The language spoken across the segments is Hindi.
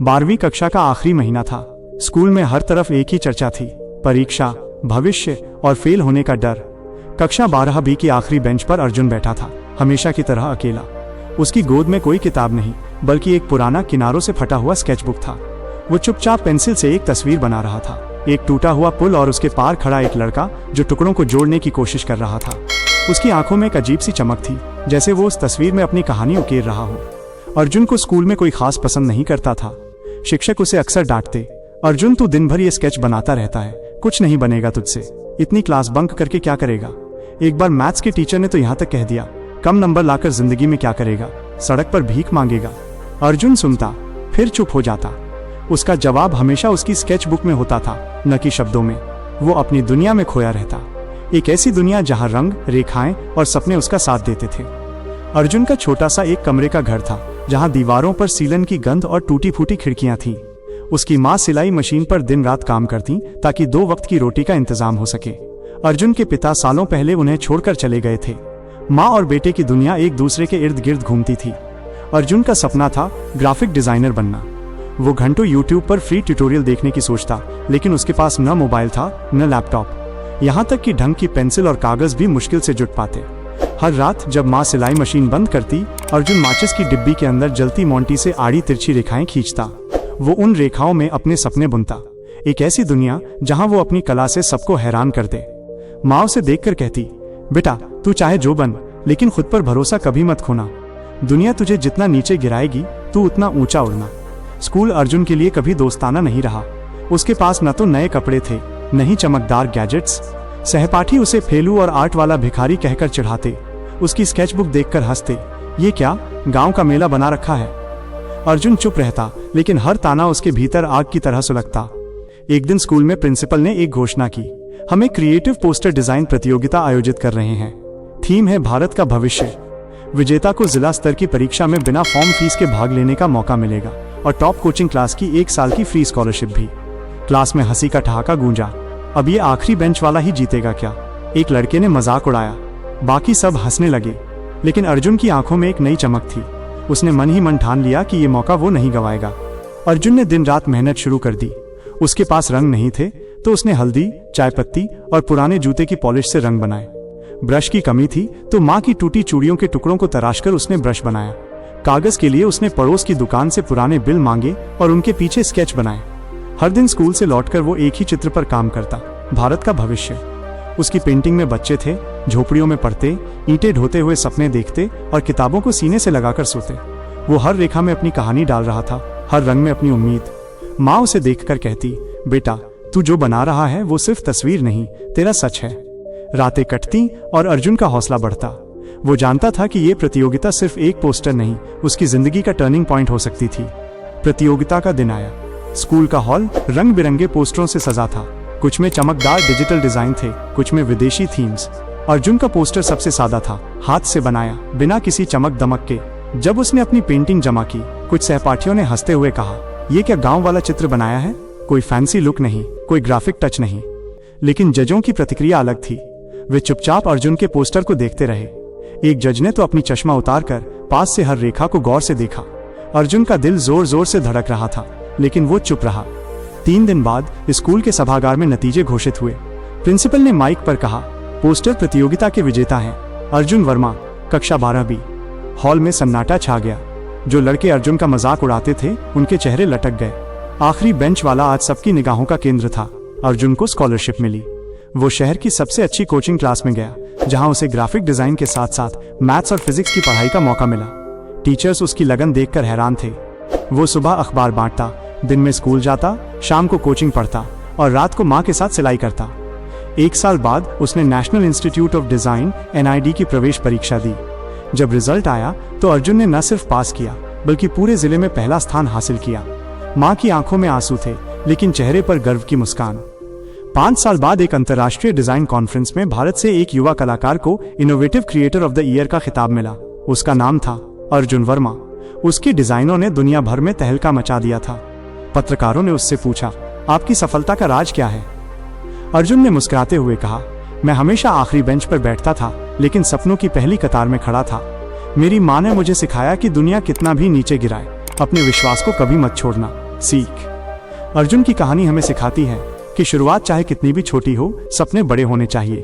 12वीं कक्षा का आखिरी महीना था। स्कूल में हर तरफ एक ही चर्चा थी, परीक्षा, भविष्य और फेल होने का डर। कक्षा 12 बी की आखिरी बेंच पर अर्जुन बैठा था, हमेशा की तरह अकेला। उसकी गोद में कोई किताब नहीं, बल्कि एक पुराना किनारों से फटा हुआ स्केचबुक था। वो चुपचाप पेंसिल से एक तस्वीर बना रहा था, एक टूटा हुआ पुल और उसके पार खड़ा एक लड़का जो टुकड़ों को जोड़ने की कोशिश कर रहा था। उसकी आंखों में एक अजीब सी चमक थी, जैसे वो उस तस्वीर में अपनी कहानी उकेर रहा हो। अर्जुन को स्कूल में कोई खास पसंद नहीं करता था। शिक्षक उसे अक्सर डांटते, अर्जुन तू दिन भर ये स्केच बनाता रहता है, कुछ नहीं बनेगा तुझसे, इतनी क्लास बंक करके क्या करेगा। एक बार मैथ्स के टीचर ने तो यहाँ तक कह दिया, कम नंबर लाकर जिंदगी में क्या करेगा, सड़क पर भीख मांगेगा। अर्जुन सुनता, फिर चुप हो जाता। उसका जवाब हमेशा उसकी स्केचबुक में होता था, न कि शब्दों में। वो अपनी दुनिया में खोया रहता, एक ऐसी दुनिया जहां रंग, रेखाएं और सपने उसका साथ देते थे। अर्जुन का छोटा सा एक कमरे का घर था, जहां दीवारों पर सीलन की गंध और टूटी फूटी खिड़कियां थीं। उसकी माँ सिलाई मशीन पर दिन रात काम करती ताकि 2 वक्त की रोटी का इंतजाम हो सके। अर्जुन के पिता सालों पहले उन्हें छोड़कर चले गए थे। माँ और बेटे की दुनिया एक दूसरे के इर्द गिर्द घूमती थी। अर्जुन का सपना था ग्राफिक डिजाइनर बनना। वो घंटों यूट्यूब पर फ्री ट्यूटोरियल देखने की सोचता, लेकिन उसके पास न मोबाइल था न लैपटॉप, यहाँ तक कि ढंग की पेंसिल और कागज भी मुश्किल से जुट पाते। हर रात जब माँ सिलाई मशीन बंद करती, अर्जुन माचिस की डिब्बी के अंदर जलती मोंटी से आड़ी तिरछी रेखाएं खींचता। वो उन रेखाओं में अपने सपने बुनता, एक ऐसी दुनिया जहां वो अपनी कला से सबको हैरान कर दे। माँ उसे देखकर कहती, बेटा तू चाहे जो बन, लेकिन खुद पर भरोसा कभी मत खोना। दुनिया तुझे जितना नीचे गिराएगी, तू उतना ऊंचा उड़ना। स्कूल अर्जुन के लिए कभी दोस्ताना नहीं रहा। उसके पास न तो नए कपड़े थे, न ही चमकदार गैजेट्स। सहपाठी उसे फेलू और आर्ट वाला भिखारी कहकर चिढ़ाते, उसकी स्केचबुक देखकर हंसते, ये क्या गांव का मेला बना रखा है। अर्जुन चुप रहता, लेकिन हर ताना उसके भीतर आग की तरह सुलगता। एक दिन स्कूल में प्रिंसिपल ने एक घोषणा की, हम एक क्रिएटिव पोस्टर डिजाइन प्रतियोगिता आयोजित कर रहे हैं। थीम है भारत का भविष्य। विजेता को जिला स्तर की परीक्षा में बिना फॉर्म फीस के भाग लेने का मौका मिलेगा और टॉप कोचिंग क्लास की 1 साल की फ्री स्कॉलरशिप भी। क्लास में हंसी का ठहाका गूंजा, अब ये आखिरी बेंच वाला ही जीतेगा क्या। एक लड़के ने मजाक उड़ाया, बाकी सब हंसने लगे, लेकिन अर्जुन की आंखों में एक नई चमक थी। उसने मन ही मन ठान लिया कि ये मौका वो नहीं गंवाएगा। अर्जुन ने दिन रात मेहनत शुरू कर दी। उसके पास रंग नहीं थे, तो उसने हल्दी, चाय पत्ती और पुराने जूते की पॉलिश से रंग बनाए। ब्रश की कमी थी, तो माँ की टूटी चूड़ियों के टुकड़ों को तराशकर उसने ब्रश बनाया। कागज के लिए उसने पड़ोस की दुकान से पुराने बिल मांगे और उनके पीछे स्केच बनाए। हर दिन स्कूल से लौटकर वो एक ही चित्र पर काम करता, भारत का भविष्य। उसकी पेंटिंग में बच्चे थे, झोपड़ियों में पढ़ते, ईंटें ढोते हुए सपने देखते और किताबों को सीने से लगाकर सोते। वो हर रेखा में अपनी कहानी डाल रहा था, हर रंग में अपनी उम्मीद। माँ उसे देखकर कहती, बेटा तू जो बना रहा है वो सिर्फ तस्वीर नहीं, तेरा सच है। रातें कटती और अर्जुन का हौसला बढ़ता। वो जानता था कि ये प्रतियोगिता सिर्फ एक पोस्टर नहीं, उसकी जिंदगी का टर्निंग पॉइंट हो सकती थी। प्रतियोगिता का दिन आया। स्कूल का हॉल रंग बिरंगे पोस्टरों से सजा था। कुछ में चमकदार डिजिटल डिजाइन थे, कुछ में विदेशी थीम्स। अर्जुन का पोस्टर सबसे सादा था, हाथ से बनाया, बिना किसी चमक दमक के। जब उसने अपनी पेंटिंग जमा की, कुछ सहपाठियों ने हंसते हुए कहा, ये क्या गांव वाला चित्र बनाया है, कोई फैंसी लुक नहीं, कोई ग्राफिक टच नहीं। लेकिन जजों की प्रतिक्रिया अलग थी। वे चुपचाप अर्जुन के पोस्टर को देखते रहे। एक जज ने तो अपनी चश्मा उतारकर पास से हर रेखा को गौर से देखा। अर्जुन का दिल जोर जोर से धड़क रहा था, लेकिन वो चुप रहा। 3 दिन बाद स्कूल के सभागार में नतीजे घोषित हुए। प्रिंसिपल ने माइक पर कहा, पोस्टर प्रतियोगिता के विजेता हैं अर्जुन वर्मा, कक्षा 12 बी। हॉल में सन्नाटा छा गया। जो लड़के अर्जुन का मजाक उड़ाते थे, उनके चेहरे लटक गए। आखिरी बेंच वाला आज सबकी निगाहों का केंद्र था। अर्जुन को स्कॉलरशिप मिली। वो शहर की सबसे अच्छी कोचिंग क्लास में गया, जहां उसे ग्राफिक डिजाइन के साथ साथ मैथ्स और फिजिक्स की पढ़ाई का मौका मिला। टीचर्स उसकी लगन देखकर हैरान थे। वो सुबह अखबार बांटता, दिन में स्कूल जाता, शाम को कोचिंग पढ़ता और रात को माँ के साथ सिलाई करता। 1 साल बाद उसने national institute of design (NID) की प्रवेश परीक्षा दी। जब रिजल्ट आया तो अर्जुन ने न सिर्फ पास किया, बल्कि पूरे जिले में पहला स्थान हासिल किया। माँ की आंखों में आंसू थे, लेकिन चेहरे पर गर्व की मुस्कान। 5 साल बाद एक अंतर्राष्ट्रीय डिजाइन कॉन्फ्रेंस में भारत से एक युवा कलाकार को innovative creator of the year का खिताब मिला। उसका नाम था अर्जुन वर्मा। उसकी डिजाइनों ने दुनिया भर में तहलका मचा दिया था। पत्रकारों ने उससे पूछा, आपकी सफलता का राज क्या है? अर्जुन ने मुस्कुराते हुए कहा, मैं हमेशा आखिरी बेंच पर बैठता था, लेकिन सपनों की पहली कतार में खड़ा था। मेरी माँ ने मुझे सिखाया कि दुनिया कितना भी नीचे गिराए, अपने विश्वास को कभी मत छोड़ना। सीख। अर्जुन की कहानी हमें सिखाती है कि शुरुआत चाहे कितनी भी छोटी हो, सपने बड़े होने चाहिए।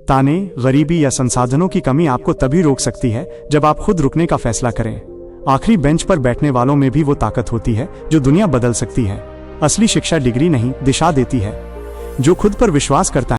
ताने, गरीबी या संसाधनों की कमी आपको तभी रोक सकती है जब आप खुद रुकने का फैसला करें। आखिरी बेंच पर बैठने वालों में भी वो ताकत होती है जो दुनिया बदल सकती है। असली शिक्षा डिग्री नहीं, दिशा देती है। जो खुद पर विश्वास करता है